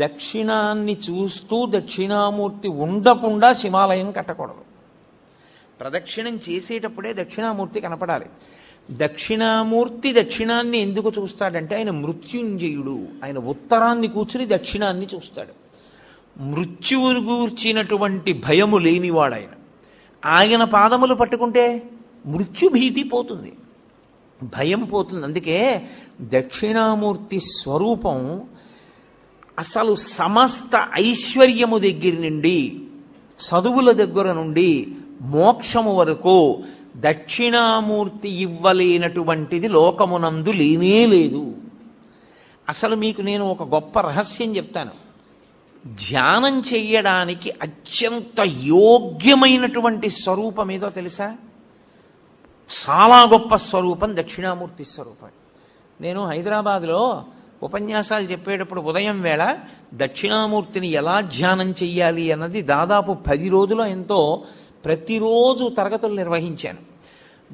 దక్షిణాన్ని చూస్తూ దక్షిణామూర్తి ఉండకుండా శివాలయం కట్టకూడదు. ప్రదక్షిణం చేసేటప్పుడే దక్షిణామూర్తి కనపడాలి. దక్షిణామూర్తి దక్షిణాన్ని ఎందుకు చూస్తాడంటే ఆయన మృత్యుంజయుడు. ఆయన ఉత్తరాన్ని కూర్చుని దక్షిణాన్ని చూస్తాడు. మృత్యువును గూర్చినటువంటి భయము లేనివాడాయన. ఆయన పాదములు పట్టుకుంటే మృత్యుభీతి పోతుంది, భయం పోతుంది. అందుకే దక్షిణామూర్తి స్వరూపం అసలు సమస్త ఐశ్వర్యము దగ్గర నుండి, చదువుల దగ్గర నుండి, మోక్షము వరకు దక్షిణామూర్తి ఇవ్వలేనటువంటిది లోకమునందు లేనే లేదు. అసలు మీకు నేను ఒక గొప్ప రహస్యం చెప్తాను. ధ్యానం చెయ్యడానికి అత్యంత యోగ్యమైనటువంటి స్వరూపం ఏదో తెలుసా? చాలా గొప్ప స్వరూపం దక్షిణామూర్తి స్వరూపం. నేను హైదరాబాద్లో ఉపన్యాసాలు చెప్పేటప్పుడు ఉదయం వేళ దక్షిణామూర్తిని ఎలా ధ్యానం చెయ్యాలి అన్నది దాదాపు 10 రోజులు ఎంతో ప్రతిరోజు తరగతులు నిర్వహించాను.